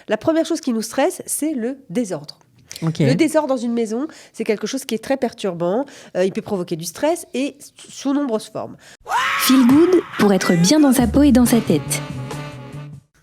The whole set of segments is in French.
La première chose qui nous stresse, c'est le désordre. Okay. Le désordre dans une maison, c'est quelque chose qui est très perturbant. Il peut provoquer du stress et sous nombreuses formes. Feel Good pour être bien dans sa peau et dans sa tête.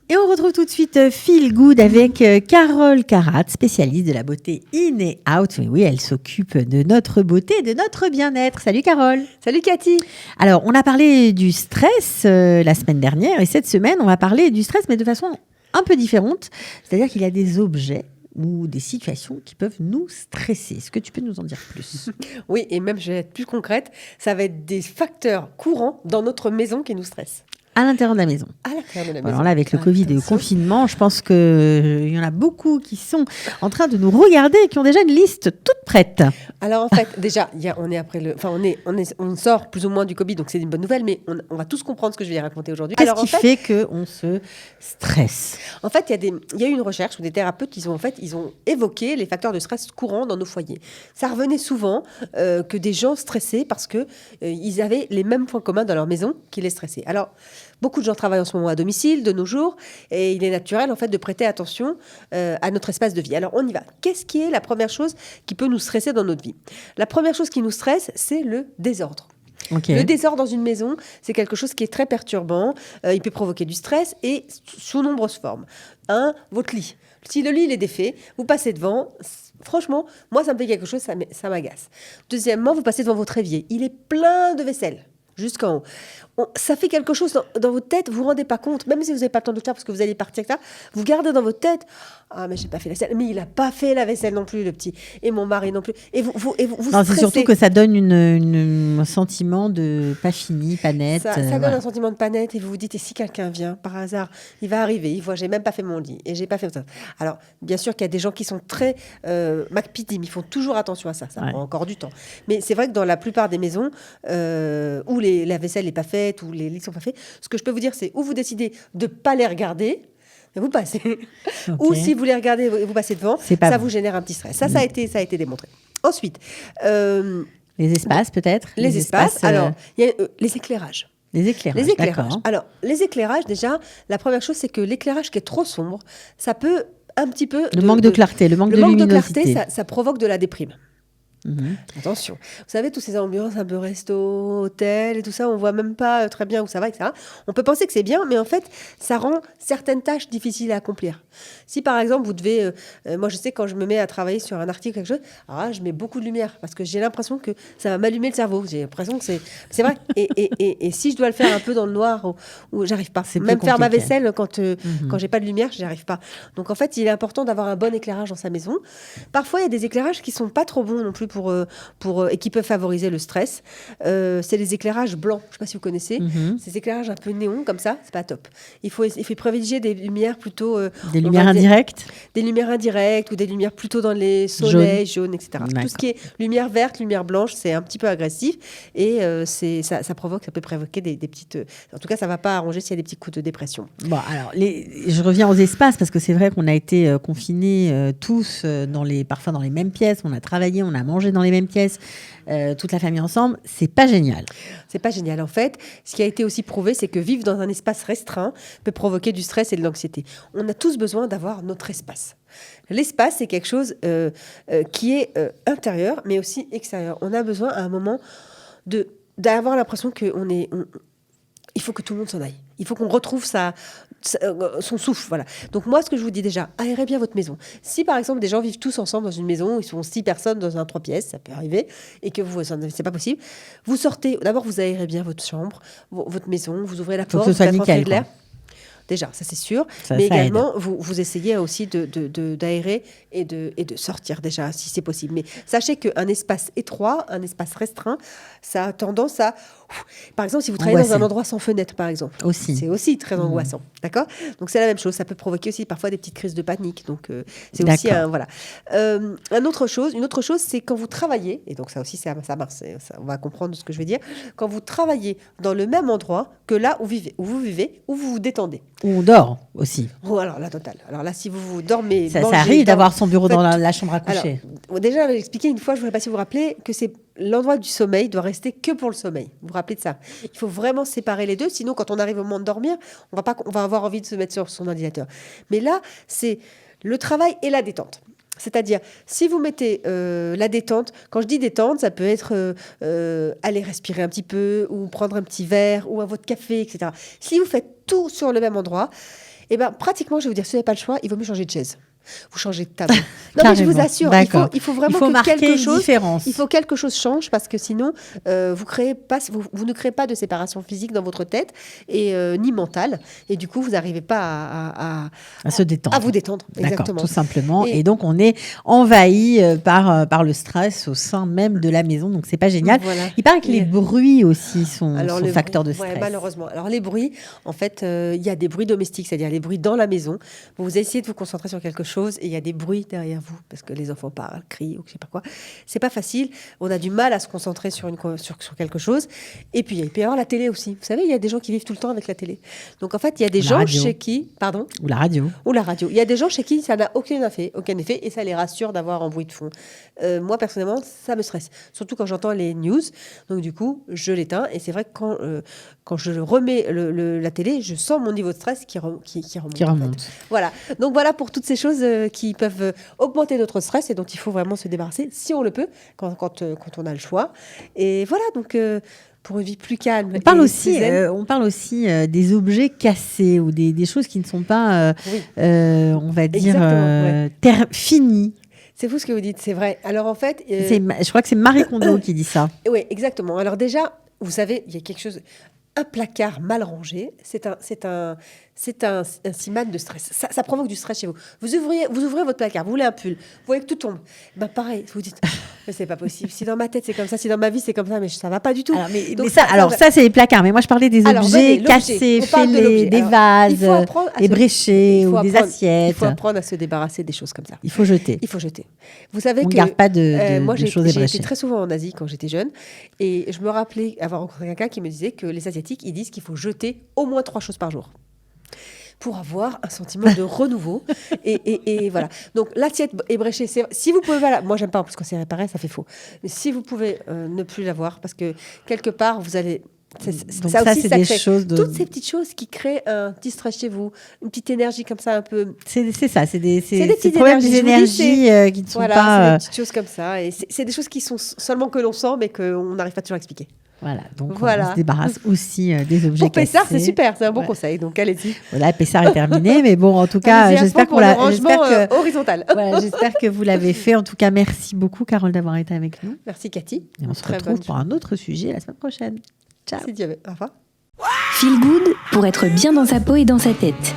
Et on retrouve tout de suite Feel Good avec Carole Carat, spécialiste de la beauté in et out. Mais oui, elle s'occupe de notre beauté et de notre bien-être. Salut Carole. Salut Cathy. Alors, on a parlé du stress la semaine dernière et cette semaine, on va parler du stress, mais de façon un peu différente. C'est-à-dire qu'il y a des objets ou des situations qui peuvent nous stresser. Est-ce que tu peux nous en dire plus ? Oui, et même je vais être plus concrète, ça va être des facteurs courants dans notre maison qui nous stressent. À l'intérieur de la maison. À l'intérieur de la maison. Alors là, avec le Covid et le confinement, je pense qu'il y en a beaucoup qui sont en train de nous regarder et qui ont déjà une liste toute prête. Alors en fait, déjà, on sort plus ou moins du Covid, donc c'est une bonne nouvelle, mais on va tous comprendre ce que je vais raconter aujourd'hui. Qu'est-ce qui fait qu'on se stresse ? En fait, il y a eu une recherche où des thérapeutes ils ont évoqué les facteurs de stress courants dans nos foyers. Ça revenait souvent que des gens stressaient parce que ils avaient les mêmes points communs dans leur maison qui les stressaient. Alors, beaucoup de gens travaillent en ce moment à domicile, de nos jours, et il est naturel en fait de prêter attention à notre espace de vie. Alors on y va. Qu'est-ce qui est la première chose qui peut nous stresser dans notre vie ? La première chose qui nous stresse, c'est le désordre. Okay. Le désordre dans une maison, c'est quelque chose qui est très perturbant. Il peut provoquer du stress et sous nombreuses formes. Votre lit. Si le lit il est défait, vous passez devant. Franchement, moi, ça me fait quelque chose, ça m'agace. Deuxièmement, vous passez devant votre évier. Il est plein de vaisselle. Jusqu'en haut. Ça fait quelque chose dans votre tête, vous ne vous rendez pas compte, même si vous n'avez pas le temps de le faire parce que vous allez partir, etc. Vous gardez dans votre tête, ah mais j'ai pas fait la vaisselle, mais il n'a pas fait la vaisselle non plus, le petit, et mon mari non plus. Et vous non, c'est surtout que ça donne un sentiment de pas fini, pas net. Ça donne un sentiment de pas net et vous vous dites, et si quelqu'un vient par hasard, il va arriver, il voit, j'ai même pas fait mon lit et j'ai pas fait ça. Alors, bien sûr qu'il y a des gens qui sont très MacPidim, ils font toujours attention à ça, prend encore du temps. Mais c'est vrai que dans la plupart des maisons où la vaisselle n'est pas faite, où les lits sont pas faits, ce que je peux vous dire, c'est où vous décidez de pas les regarder, vous passez. Okay. Ou si vous les regardez et vous passez devant, ça vous génère un petit stress. Ça a été démontré. Ensuite, les espaces peut-être. Les espaces. Alors, il y a les éclairages. Les éclairages. D'accord. Alors, les éclairages, déjà, la première chose, c'est que l'éclairage qui est trop sombre, ça peut un petit peu... Le manque de clarté, le manque de luminosité. Le manque de clarté, ça provoque de la déprime. Attention, vous savez, toutes ces ambiances un peu resto, hôtel et tout ça, on voit même pas très bien où ça va, etc. On peut penser que c'est bien, mais en fait, ça rend certaines tâches difficiles à accomplir. Si par exemple, vous devez... moi, je sais, quand je me mets à travailler sur un article ou quelque chose, alors là, je mets beaucoup de lumière parce que j'ai l'impression que ça va m'allumer le cerveau. J'ai l'impression que c'est vrai. Et si je dois le faire un peu dans le noir, où j'arrive pas. Même faire ma vaisselle, quand j'ai pas de lumière, j'y arrive pas. Donc en fait, il est important d'avoir un bon éclairage dans sa maison. Parfois, il y a des éclairages qui sont pas trop bons non plus et qui peuvent favoriser le stress. C'est les éclairages blancs. Je ne sais pas si vous connaissez. Ces éclairages un peu néon comme ça, c'est pas top. Il faut privilégier des lumières plutôt... des lumières indirectes ? Des lumières indirectes ou des lumières plutôt dans les soleils, jaunes, etc. Tout ce qui est lumière verte, lumière blanche, c'est un petit peu agressif et ça peut provoquer des petites... En tout cas, ça ne va pas arranger s'il y a des petits coups de dépression. Bon, alors, je reviens aux espaces parce que c'est vrai qu'on a été confinés tous parfois dans les mêmes pièces. On a travaillé, on a mangé dans les mêmes pièces, toute la famille ensemble, c'est pas génial. C'est pas génial. En fait, ce qui a été aussi prouvé, c'est que vivre dans un espace restreint peut provoquer du stress et de l'anxiété. On a tous besoin d'avoir notre espace. L'espace, c'est quelque chose qui est intérieur, mais aussi extérieur. On a besoin à un moment d'avoir l'impression il faut que tout le monde s'en aille. Il faut qu'on retrouve son souffle. Voilà. Donc moi, ce que je vous dis déjà, aérez bien votre maison. Si par exemple des gens vivent tous ensemble dans une maison, ils sont 6 personnes dans un 3 pièces, ça peut arriver, et que c'est pas possible, vous sortez, d'abord vous aérez bien votre chambre, votre maison, vous ouvrez la porte, que ce soit nickel, de l'air. Déjà, ça c'est sûr. Mais également, vous essayez aussi d'aérer et de sortir déjà, si c'est possible. Mais sachez qu'un espace étroit, un espace restreint, ça a tendance à... Par exemple, si vous travaillez dans un endroit sans fenêtre, par exemple, c'est aussi très angoissant. D'accord ? Donc c'est la même chose. Ça peut provoquer aussi parfois des petites crises de panique. Donc c'est aussi voilà. Une autre chose, c'est quand vous travaillez, et donc ça aussi, on va comprendre ce que je vais dire, quand vous travaillez dans le même endroit que là où vous vivez, où vous vous détendez. Où on dort aussi. Oh, alors la totale. Alors là, si vous dormez, Ça mangez, arrive d'avoir son bureau faites dans tout. la chambre à coucher. Alors, déjà, j'avais expliqué une fois, je ne sais pas si vous vous rappelez, que c'est l'endroit du sommeil doit rester que pour le sommeil. Vous vous rappelez de ça? Il faut vraiment séparer les deux, sinon quand on arrive au moment de dormir, on va avoir envie de se mettre sur son ordinateur. Mais là, c'est le travail et la détente. C'est-à-dire, si vous mettez la détente, quand je dis détente, ça peut être aller respirer un petit peu, ou prendre un petit verre, ou un votre café, etc. Si vous faites tout sur le même endroit, eh ben, pratiquement, je vais vous dire, si vous n'avez pas le choix, il vaut mieux changer de chaise. Vous changez de table. Non, mais je vous assure, il faut vraiment que marquer quelque une chose, différence. il faut quelque chose change parce que sinon, vous ne créez pas de séparation physique dans votre tête et ni mentale. Et du coup, vous n'arrivez pas à se détendre. À vous détendre, D'accord, exactement. tout simplement. Et donc, on est envahi par le stress au sein même de la maison. Donc, c'est pas génial. Voilà. Il paraît que les bruits aussi sont facteurs de stress. Ouais, malheureusement. Alors, les bruits, en fait, il y a des bruits domestiques, c'est-à-dire les bruits dans la maison. Vous essayez de vous concentrer sur quelque chose et il y a des bruits derrière vous parce que les enfants parlent, crient ou je sais pas quoi. C'est pas facile. On a du mal à se concentrer sur quelque chose. Et puis il peut y avoir la télé aussi. Vous savez, il y a des gens qui vivent tout le temps avec la télé. Donc en fait, il y a des gens chez qui, pardon, ou la radio. Il y a des gens chez qui ça n'a aucun effet, et ça les rassure d'avoir un bruit de fond. Moi personnellement, ça me stresse, surtout quand j'entends les news. Donc du coup, je l'éteins et c'est vrai que quand je remets la télé, je sens mon niveau de stress qui remonte. En fait. Voilà. Donc voilà pour toutes ces choses qui peuvent augmenter notre stress et dont il faut vraiment se débarrasser si on le peut, quand on a le choix. Et voilà, donc pour une vie plus calme. On parle aussi des objets cassés ou des choses qui ne sont pas, on va dire, finies. C'est vous ce que vous dites, c'est vrai. Alors en fait... je crois que c'est Marie Kondo qui dit ça. Oui, exactement. Alors déjà, vous savez, il y a quelque chose... Un placard mal rangé, c'est un siman de stress. Ça provoque du stress chez vous. Vous ouvrez votre placard, vous voulez un pull, vous voyez que tout tombe. Ben pareil, vous dites, mais c'est pas possible. Si dans ma tête c'est comme ça, si dans ma vie c'est comme ça, mais ça va pas du tout. Alors, ça c'est les placards. Mais moi je parlais des objets cassés, fêlés, des vases, ébréchés ou des assiettes. Il faut apprendre à se débarrasser des choses comme ça. Il faut jeter. Vous savez on ne garde pas de choses ébréchées. J'ai été très souvent en Asie quand j'étais jeune et je me rappelais avoir rencontré quelqu'un qui me disait que les Asiatiques ils disent qu'il faut jeter au moins 3 choses par jour pour avoir un sentiment de renouveau. et voilà. Donc, l'assiette ébréchée, si vous pouvez... Moi, j'aime pas en plus quand c'est réparé, ça fait faux. Mais si vous pouvez ne plus l'avoir, parce que quelque part, vous allez... Donc ça, c'est des choses toutes ces petites choses qui créent un petit stress chez vous, une petite énergie comme ça un peu... C'est ça, c'est des petites énergies qui ne sont pas... Voilà, c'est des petites choses comme ça. Et c'est des choses qui sont seulement que l'on sent, mais qu'on n'arrive pas toujours à expliquer. Voilà, donc on se débarrasse aussi des objets pour cassés. Pessard, c'est super, c'est un bon conseil, donc allez-y. Voilà, Pessard est terminé, mais bon, en tout cas, j'espère horizontal. Voilà, j'espère que vous l'avez fait. En tout cas, merci beaucoup, Carole, d'avoir été avec nous. Merci, Cathy. Et on se retrouve pour un autre sujet la semaine prochaine. Ciao. Si Dieu veut. Au revoir. Feel Good pour être bien dans sa peau et dans sa tête.